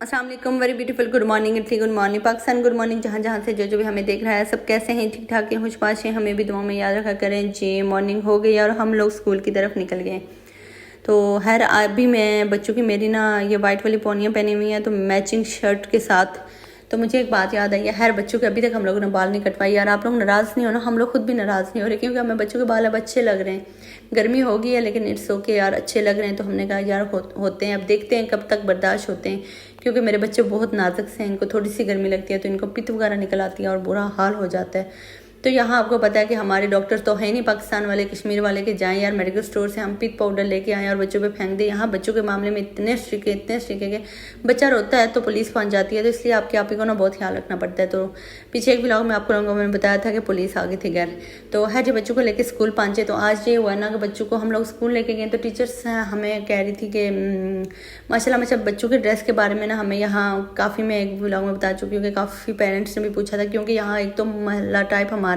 अस्सलाम वालेकुम, very beautiful good morning, Italy good morning Pakistan, good morning जहाँ जहाँ से जो भी हमें देख रहा है। सब कैसे हैं? ठीक ठाक हैं, खुशबाश हैं? हमें भी दुआ में याद रखा करें जी। मॉर्निंग हो गई और हम लोग स्कूल की तरफ निकल गए। तो खैर अभी मैं बच्चों की मेरी ना ये वाइट वाली पौनियाँ पहनी हुई हैं तो मैचिंग शर्ट के साथ। तो मुझे एक बात याद आई है, खैर बच्चों के अभी तक हम लोगों ने बाल नहीं कटवाई। यार आप लोग नाराज़ नहीं हो ना, हम लोग खुद भी नाराज़ नहीं हो रहे क्योंकि हमें बच्चों के बाल अब अच्छे लग रहे हैं। गर्मी होगी है लेकिन इट्स ओके यार, अच्छे लग रहे हैं। तो हमने कहा यार होते हैं, अब देखते हैं कब तक बर्दाश्त होते हैं क्योंकि मेरे बच्चे बहुत नाजुक से हैं, इनको थोड़ी सी गर्मी लगती है तो इनको पित्त वगैरह निकल आती है और बुरा हाल हो जाता है। तो यहाँ आपको पता है कि हमारे डॉक्टर तो है नहीं पाकिस्तान वाले, कश्मीर वाले के जाएं यार मेडिकल स्टोर से हम पित्त पाउडर लेके आए और बच्चों पे फेंक दें। यहाँ बच्चों के मामले में इतने स्ट्रिक्ट है कि बच्चा रोता है तो पुलिस पहुँच जाती है। तो इसलिए आपके आप ही को ना बहुत ख्याल रखना पड़ता है। तो पीछे एक व्लॉग में आपको लोगों मैंने बताया था कि पुलिस आ गई थी घर। तो है जो बच्चों को लेकर स्कूल पहुँचे तो आज ये हुआ ना कि बच्चों को हम लोग स्कूल लेके गए तो टीचर्स हमें कह रही थी कि माशाल्लाह मतलब बच्चों के ड्रेस के बारे में ना हमें यहाँ काफ़ी, मैं एक व्लॉग में बता चुकी हूँ कि काफ़ी पेरेंट्स ने भी पूछा था क्योंकि यहाँ एक तो मोहल्ला टाइप हमारा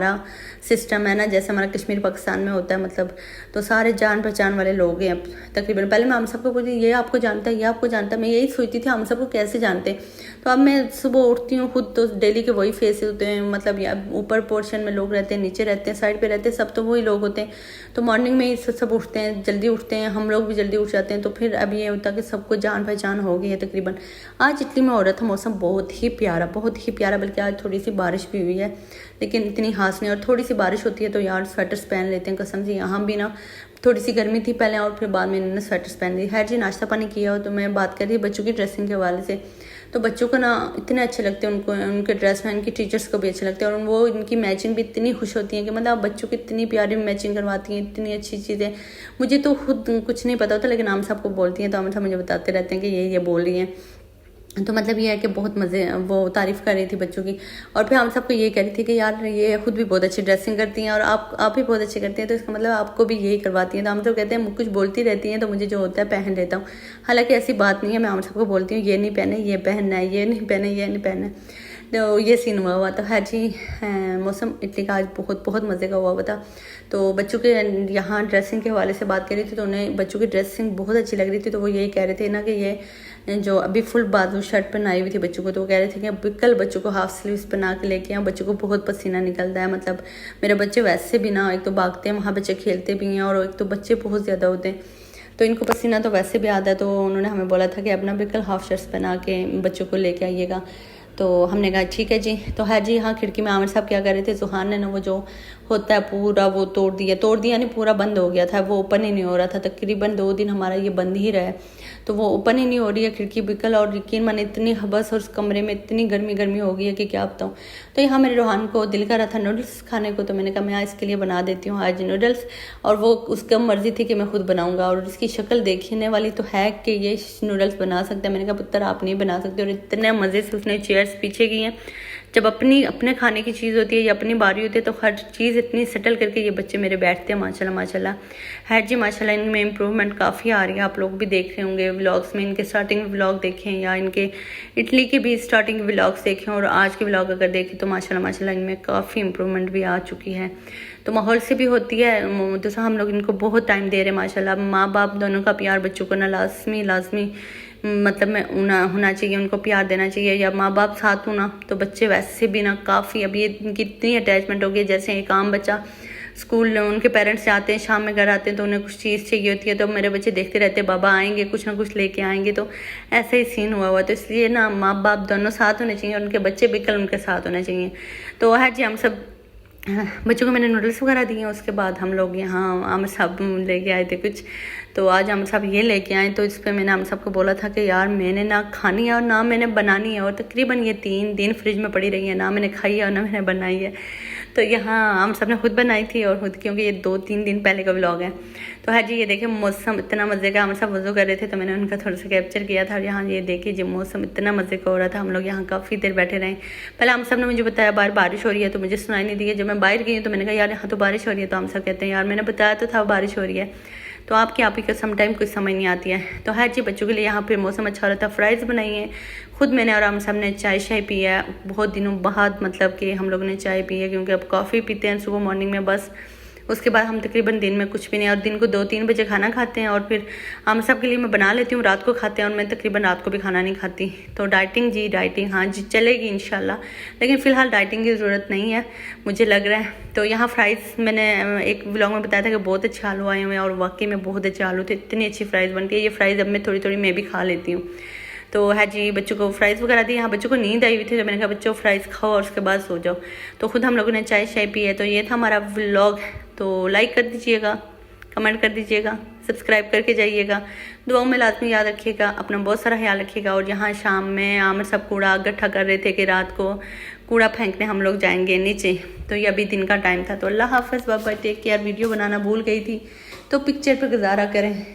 सिस्टम है ना, जैसे हमारा कश्मीर पाकिस्तान में होता है मतलब। तो सारे जान पहचान वाले लोग हैं अब तकरीबन। पहले मैं हम सबको बोलती ये आपको जानता है, ये आपको जानता है, मैं यही सोचती थी हम सबको कैसे जानते हैं। तो अब मैं सुबह उठती हूँ खुद तो डेली के वही फेसेस होते हैं, मतलब ऊपर पोर्शन में लोग रहते हैं, नीचे रहते हैं, साइड पे रहते हैं, सब तो वही लोग होते हैं। तो मॉर्निंग में ही सब उठते हैं, जल्दी उठते हैं, हम लोग भी जल्दी उठ जाते हैं। तो फिर अब ये होता है कि सबको जान पहचान हो गई है तकरीबन। आज इटली में हो रहा था मौसम बहुत ही प्यारा, बहुत ही प्यारा, बल्कि आज थोड़ी सी बारिश भी हुई है लेकिन इतनी खास नहीं। और थोड़ी सी बारिश होती है तो यार स्वेटर्स पहन लेते हैं कसम से। यहाँ भी ना थोड़ी सी गर्मी थी पहले और फिर बाद में इन्होंने स्वेटर्स पहन ली। खैर जी नाश्ता पानी किया हो तो मैं बात कर रही बच्चों की ड्रेसिंग के हवाले से। तो बच्चों को ना इतने अच्छे लगते हैं, उनको उनके ड्रेस में इनकी टीचर्स को भी अच्छे लगते हैं और वो इनकी मैचिंग भी इतनी खुश होती है कि मतलब बच्चों की इतनी प्यारी मैचिंग करवाती हैं, इतनी अच्छी चीज़ें। मुझे तो खुद कुछ नहीं पता होता लेकिन हम सबको बोलती हैं तो हम सब मुझे बताते रहते हैं कि ये बोल रही हैं। तो मतलब ये है कि बहुत मज़े, वो तारीफ़ कर रही थी बच्चों की और फिर हम सबको ये कह रही थी कि यार ये खुद भी बहुत अच्छी ड्रेसिंग करती हैं और आप भी बहुत अच्छी करती हैं तो इसका मतलब आपको भी यही करवाती हैं। तो हम तो कहते हैं कुछ बोलती रहती हैं तो मुझे जो होता है पहन लेता हूँ। हालांकि ऐसी बात नहीं है, मैं हम सबको बोलती हूँ ये नहीं पहने, ये पहनना है, ये नहीं पहने, ये नहीं पहने। तो ये सीन हुआ तो है जी। मौसम इटली का आज बहुत बहुत मज़े का हुआ था। तो बच्चों के यहाँ ड्रेसिंग के हवाले से बात कर रही थी तो उन्हें बच्चों की ड्रेसिंग बहुत अच्छी लग रही थी। तो वो यही कह रहे थे ना कि ये जो अभी फुल बाजू शर्ट पहनाई हुई थी बच्चों को, तो वो कह रहे थे कि कल बच्चों को हाफ स्लीव्स बना के लेके आए, बच्चों को बहुत पसीना निकलता है। मतलब मेरे बच्चे वैसे भी ना एक तो भागते हैं, वहाँ बच्चे खेलते भी हैं और एक तो बच्चे बहुत ज़्यादा होते हैं तो इनको पसीना तो वैसे भी आता है। तो उन्होंने हमें बोला था कि अपना भी कल हाफ शर्ट्स पहना के बच्चों को लेके आइएगा। तो हमने कहा ठीक है जी। तो है जी हाँ, खिड़की में आमिर साहब क्या कर रहे थे, जुहान ने ना वो जो होता है पूरा वो तोड़ दिया नहीं, पूरा बंद हो गया था, वो ओपन ही नहीं हो रहा था। तकरीबन 2 दिन हमारा ये बंद ही रहा है तो वो ओपन ही नहीं हो रही है खिड़की बिल्कुल। और यकीन माने इतनी हबस और उस कमरे में इतनी गर्मी हो गई है कि क्या बताऊँ। तो यहाँ मेरे रोहान को दिल कर रहा था नूडल्स खाने को तो मैंने कहा मैं इसके लिए बना देती हूँ आज नूडल्स। और वो उसका मर्जी थी कि मैं खुद बनाऊँगा और इसकी शक्ल देखने वाली तो है कि ये नूडल्स बना सकता है। मैंने कहा पुत्र आप नहीं बना सकते। और इतने मज़े से उसने चेयर्स पीछे की हैं। जब अपने खाने की चीज़ होती है या अपनी बारी होती है तो हर चीज़ इतनी सेटल करके ये बच्चे मेरे बैठते हैं माशाल्लाह। है जी माशाल्लाह, इनमें इम्प्रूवमेंट काफ़ी आ रही है। आप लोग भी देख रहे होंगे व्लॉग्स में, इनके स्टार्टिंग व्लॉग देखें या इनके इटली के भी स्टार्टिंग व्लॉग्स देखें और आज के व्लॉग अगर देखें तो माशाल्लाह इनमें काफ़ी इम्प्रूवमेंट भी आ चुकी है। तो माहौल से भी होती है, दूसरा हम लोग इनको बहुत टाइम दे रहे हैं माशाल्लाह। माँ बाप दोनों का प्यार बच्चों को ना लाजमी मतलब में होना चाहिए, उनको प्यार देना चाहिए। या माँ बाप साथ होना तो बच्चे वैसे भी ना काफ़ी, अब ये इनकी इतनी अटैचमेंट हो गई। जैसे एक आम बच्चा स्कूल उनके पेरेंट्स जाते हैं, शाम में घर आते हैं तो उन्हें कुछ चीज़ चाहिए होती है तो मेरे बच्चे देखते रहते हैं बाबा आएंगे कुछ ना कुछ लेके आएंगे। तो ऐसे ही सीन हुआ तो इसलिए ना माँ बाप दोनों साथ होने चाहिए और उनके बच्चे भी कल उनके साथ होने चाहिए। तो है जी हम सब बच्चों को मैंने नूडल्स वगैरह दिए। उसके बाद हम लोग यहाँ आमिर साहब लेके आए थे कुछ, तो आज आमिर साहब ये लेके आए। तो इस पर मैंने आमिर साहब को बोला था कि यार मैंने ना खानी है और ना मैंने बनानी है। और तकरीबन ये 3 दिन फ्रिज में पड़ी रही है, ना मैंने खाई है और ना मैंने बनाई है। तो यहाँ आमिर साहब ने खुद बनाई थी और खुद, क्योंकि ये 2-3 दिन पहले का व्लॉग है। तो है जी ये देखिए मौसम इतना मज़े का, आमिर साहब वज़ू कर रहे थे तो मैंने उनका थोड़ा सा कैप्चर किया था। और यहाँ ये देखिए जी मौसम इतना मज़े का हो रहा था, हम लोग यहाँ काफ़ी देर बैठे रहे। पहले आमिर साहब ने मुझे बताया बाहर बारिश हो रही है तो मुझे सुनाई नहीं दी। जब मैं बाहर गई तो मैंने कहा यार यहाँ तो बारिश हो रही है। तो आमिर साहब कहते हैं यार मैंने बताया तो था बारिश हो रही है। तो आपकी आप ही का समटाइम कुछ समझ नहीं आती है। तो है जी बच्चों के लिए यहाँ पे मौसम अच्छा हो रहा था, फ्राइज़ बनाई हैं खुद मैंने और आमिर साहब ने। चाय पिया बहुत दिनों बाद, मतलब कि हम लोग ने चाय पी है क्योंकि अब कॉफ़ी पीते हैं सुबह मॉर्निंग में बस। उसके बाद हम तकरीबन दिन में कुछ भी नहीं, और दिन को 2-3 बजे खाना खाते हैं, और फिर हम सब के लिए मैं बना लेती हूँ, रात को खाते हैं, और मैं तकरीबन रात को भी खाना नहीं खाती। तो डाइटिंग हाँ जी चलेगी इंशाल्लाह, लेकिन फ़िलहाल डाइटिंग की ज़रूरत नहीं है मुझे लग रहा है। तो यहाँ फ्राइज़ मैंने एक व्लॉग में बताया था कि बहुत अच्छे आलू आए हुए हैं, और वाकई में बहुत अच्छे आलू थे, इतनी अच्छी फ्राइज़ बनती है। ये फ्राइज़ अब मैं थोड़ी मैं भी खा लेती हूँ। तो है जी, बच्चों को फ्राइज़ वगैरह दी। यहाँ बच्चों को नींद आई हुई थी, तो मैंने कहा बच्चों फ्राइज़ खाओ और उसके बाद सो जाओ। तो खुद हम लोगों ने चाय पी है। तो ये था हमारा व्लॉग। तो लाइक कर दीजिएगा, कमेंट कर दीजिएगा, सब्सक्राइब करके जाइएगा, दुआओं में लाजमी याद रखिएगा, अपना बहुत सारा ख्याल रखिएगा। और यहाँ शाम में आमिर सब कूड़ा इकट्ठा कर रहे थे कि रात को कूड़ा फेंकने हम लोग जाएंगे नीचे। तो ये अभी दिन का टाइम था। तो अल्लाह हाफ़िज़, bye bye, take care. Video बनाना भूल गई थी, तो पिक्चर पर गुजारा करें।